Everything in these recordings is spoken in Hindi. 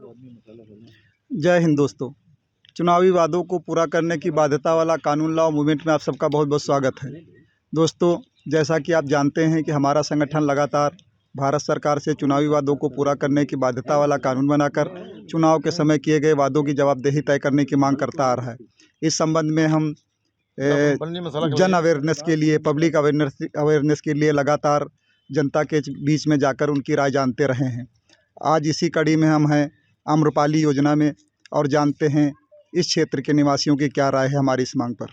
जय हिंद दोस्तों। चुनावी वादों को पूरा करने की बाध्यता वाला कानून लाओ मूवमेंट में आप सबका बहुत बहुत स्वागत है। दोस्तों, जैसा कि आप जानते हैं कि हमारा संगठन लगातार भारत सरकार से चुनावी वादों को पूरा करने की बाध्यता वाला कानून बनाकर चुनाव के समय किए गए वादों की जवाबदेही तय करने की मांग करता आ रहा है। इस संबंध में हम जन अवेयरनेस के लिए, पब्लिक अवेयरनेस के लिए लगातार जनता के बीच में जाकर उनकी राय जानते रहे हैं। आज इसी कड़ी में हम हैं आम्रपाली योजना में और जानते हैं इस क्षेत्र के निवासियों की क्या राय है हमारी इस मांग पर।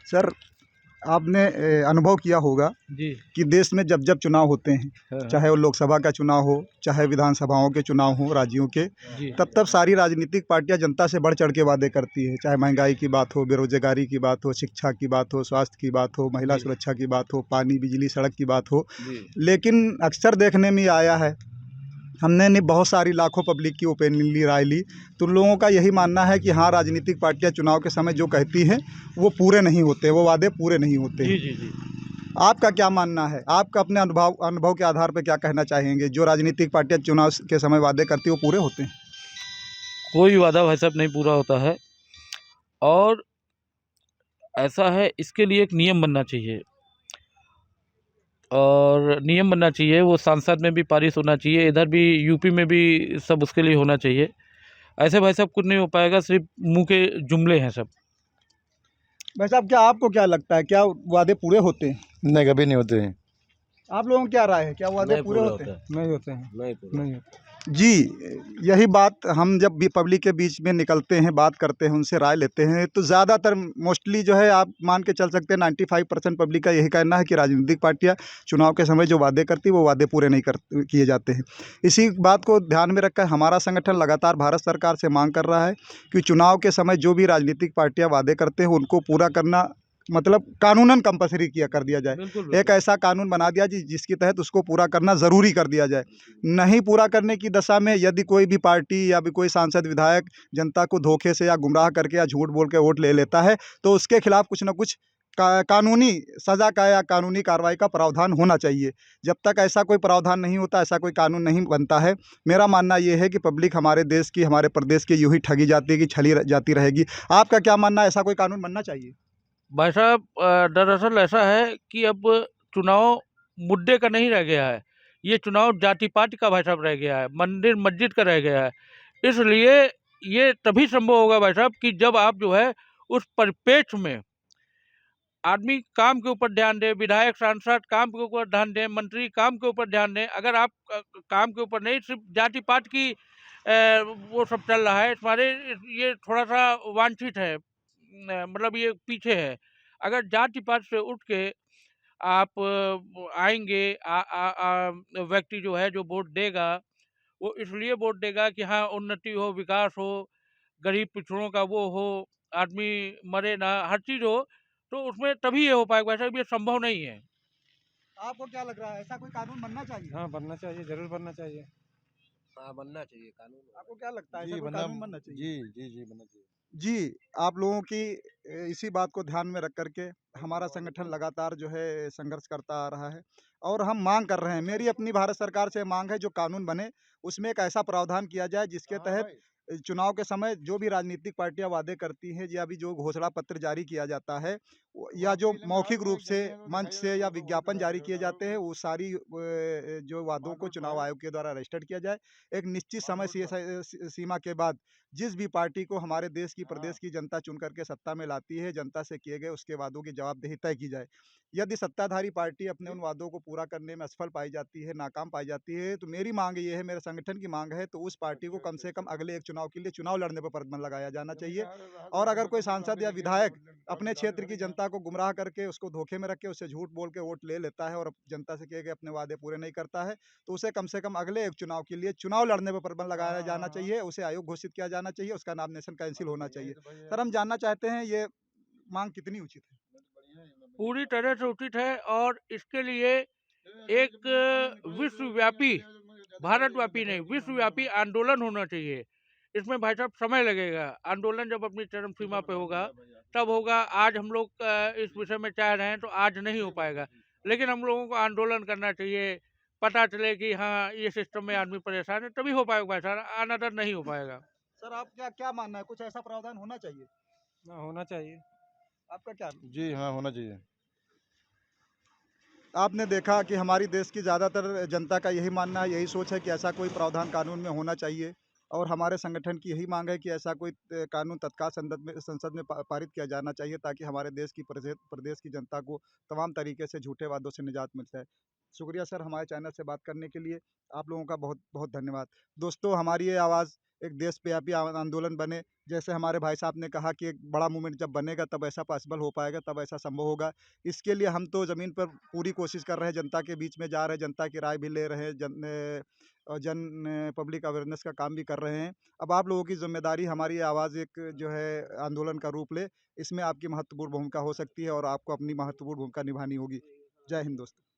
सर, आपने अनुभव किया होगा जी कि देश में जब जब चुनाव होते हैं, चाहे वो लोकसभा का चुनाव हो, चाहे विधानसभाओं के चुनाव हो राज्यों के, तब तब सारी राजनीतिक पार्टियां जनता से बढ़ चढ़ के वादे करती है। चाहे महंगाई की बात हो, बेरोजगारी की बात हो, शिक्षा की बात हो, स्वास्थ्य की बात हो, महिला सुरक्षा की बात हो, पानी बिजली सड़क की बात हो। लेकिन अक्सर देखने में आया है, हमने नहीं बहुत सारी लाखों पब्लिक की ओपिनियन राय ली, तो लोगों का यही मानना है कि हाँ, राजनीतिक पार्टियां चुनाव के समय जो कहती हैं वो पूरे नहीं होते, वो वादे पूरे नहीं होते। जी। आपका क्या मानना है? आपका अपने अनुभव के आधार पर क्या कहना चाहेंगे? जो राजनीतिक पार्टियां चुनाव के समय वादे करती है वो पूरे होते हैं? कोई वादा भाई साहब नहीं पूरा होता है, और ऐसा है, इसके लिए एक नियम बनना चाहिए, और नियम बनना चाहिए वो सांसद में भी पारित होना चाहिए, इधर भी यूपी में भी सब उसके लिए होना चाहिए। ऐसे भाई साहब कुछ नहीं हो पाएगा, सिर्फ मुंह के जुमले हैं सब। भाई साहब, क्या आपको क्या लगता है, क्या वादे पूरे होते हैं? नहीं, कभी नहीं होते हैं। आप लोगों की क्या राय है, क्या वादे पूरे होते हैं? नहीं होते हैं। नहीं होते। जी, यही बात हम जब भी पब्लिक के बीच में निकलते हैं, बात करते हैं, उनसे राय लेते हैं, तो ज़्यादातर मोस्टली जो है आप मान के चल सकते हैं 95% पब्लिक का यही कहना है कि राजनीतिक पार्टियां चुनाव के समय जो वादे करती वो वादे पूरे नहीं किए जाते हैं। इसी बात को ध्यान में रखकर हमारा संगठन लगातार भारत सरकार से मांग कर रहा है कि चुनाव के समय जो भी राजनीतिक पार्टियाँ वादे करते हैं उनको पूरा करना, मतलब कानूनन कंपल्सरी कर दिया जाए। बिल्कुल एक ऐसा कानून बना दिया जिसके तहत उसको पूरा करना ज़रूरी कर दिया जाए। नहीं पूरा करने की दशा में यदि कोई भी पार्टी या भी कोई सांसद विधायक जनता को धोखे से या गुमराह करके या झूठ बोल के वोट ले लेता है, तो उसके खिलाफ कुछ ना कुछ कानूनी सज़ा का या कानूनी कार्रवाई का प्रावधान होना चाहिए। जब तक ऐसा कोई प्रावधान नहीं होता, ऐसा कोई कानून नहीं बनता है, मेरा मानना ये है कि पब्लिक हमारे देश की, हमारे प्रदेश की यूँ ही ठगी जाती है कि छली जाती रहेगी। आपका क्या मानना है, ऐसा कोई कानून बनना चाहिए? भाई साहब, दरअसल ऐसा है कि अब चुनाव मुद्दे का नहीं रह गया है, ये चुनाव जाति पाति का भाई साहब रह गया है, मंदिर मस्जिद का रह गया है। इसलिए ये तभी संभव होगा भाई साहब कि जब आप जो है उस परिप्रेक्ष्य में आदमी काम के ऊपर ध्यान दे, विधायक सांसद काम के ऊपर ध्यान दें, मंत्री काम के ऊपर ध्यान दें। अगर आप काम के ऊपर नहीं, सिर्फ जाति पात की वो सब चल रहा है, तुम्हारे ये थोड़ा सा वांछित है, मतलब ये पीछे है। अगर जाति पात से उठ के आप आएंगे, व्यक्ति जो है जो वोट देगा, वो इसलिए वोट देगा कि हाँ, उन्नति हो, विकास हो, गरीब पिछड़ों का वो हो, आदमी मरे ना, हर चीज़ हो, तो उसमें तभी ये हो पाएगा। वैसे भी ये संभव नहीं है। आपको क्या लग रहा है, ऐसा कोई कानून बनना चाहिए? हाँ, बनना चाहिए, जरूर बनना चाहिए। हाँ, बनना चाहिए कानून। आपको क्या लगता है, जी, ऐसा कोई बनना कानून बनना चाहिए? जी बनना चाहिए। जी, आप लोगों की इसी बात को ध्यान में रख कर के हमारा संगठन लगातार जो है संघर्ष करता आ रहा है और हम मांग कर रहे हैं। मेरी अपनी भारत सरकार से मांग है, जो कानून बने उसमें एक ऐसा प्रावधान किया जाए जिसके तहत चुनाव के समय जो भी राजनीतिक पार्टियां वादे करती हैं या भी जो घोषणा पत्र जारी किया जाता है या जो मौखिक रूप से मंच से या विज्ञापन जारी किए जाते हैं, वो सारी जो वादों को चुनाव आयोग के द्वारा रजिस्टर्ड किया जाए। एक निश्चित समय सीमा के बाद जिस भी पार्टी को हमारे देश की, प्रदेश की जनता चुन करके सत्ता में लाती है, जनता से किए गए उसके वादों की जवाबदेही तय की जाए। यदि सत्ताधारी पार्टी अपने उन वादों को पूरा करने में असफल पाई जाती है, नाकाम पाई जाती है, तो मेरी मांग ये है, मेरे संगठन की मांग है, तो उस पार्टी को कम से कम अगले एक चुनाव के लिए चुनाव लड़ने पर प्रतिबंध लगाया जाना चाहिए। और अगर कोई सांसद या विधायक अपने क्षेत्र की जनता को गुमराह करके, उसको धोखे में रख के, उससे झूठ बोल के वोट ले लेता है और जनता से किए गए अपने वादे पूरे नहीं करता है, तो उसे कम से कम अगले एक चुनाव के लिए चुनाव लड़ने पर प्रतिबंध लगाया जाना चाहिए, उसे आयोग घोषित किया जाना चाहिए, उसका नॉमिनेशन कैंसिल होना चाहिए। सर, हम जानना चाहते हैं ये मांग कितनी उचित है? पूरी तरह से उचित है, और इसके लिए एक विश्वव्यापी, भारतव्यापी नहीं, विश्वव्यापी आंदोलन होना चाहिए। इसमें भाई साहब समय लगेगा, आंदोलन जब अपनी चरम सीमा पे होगा तब होगा। आज हम लोग इस विषय में चाह रहे हैं तो आज नहीं हो पाएगा, लेकिन हम लोगों को आंदोलन करना चाहिए, पता चले कि हाँ ये सिस्टम में आदमी परेशान है, तभी हो पाएगा भाई साहब, अनदर नहीं हो पाएगा। सर आप क्या क्या मानना है, कुछ ऐसा प्रावधान होना चाहिए? ना होना चाहिए। आपका क्या? जी हाँ, होना चाहिए। आपने देखा कि हमारी देश की ज़्यादातर जनता का यही मानना है, यही सोच है कि ऐसा कोई प्रावधान कानून में होना चाहिए और हमारे संगठन की यही मांग है कि ऐसा कोई कानून तत्काल संसद में पारित किया जाना चाहिए ताकि हमारे देश की प्रदेश की जनता को तमाम तरीके से झूठे वादों से निजात मिल जाए। शुक्रिया सर हमारे चैनल से बात करने के लिए, आप लोगों का बहुत बहुत धन्यवाद। दोस्तों हमारी ये आवाज़ एक देशव्यापी आंदोलन बने, जैसे हमारे भाई साहब ने कहा कि एक बड़ा मूवमेंट जब बनेगा तब ऐसा पॉसिबल हो पाएगा, तब ऐसा संभव होगा। इसके लिए हम तो ज़मीन पर पूरी कोशिश कर रहे हैं, जनता के बीच में जा रहे हैं, जनता की राय भी ले रहे हैं, पब्लिक अवेयरनेस का काम भी कर रहे हैं। अब आप लोगों की ज़िम्मेदारी हमारी आवाज़ एक जो है आंदोलन का रूप ले, इसमें आपकी महत्वपूर्ण भूमिका हो सकती है और आपको अपनी महत्वपूर्ण भूमिका निभानी होगी। जय हिंद दोस्तों।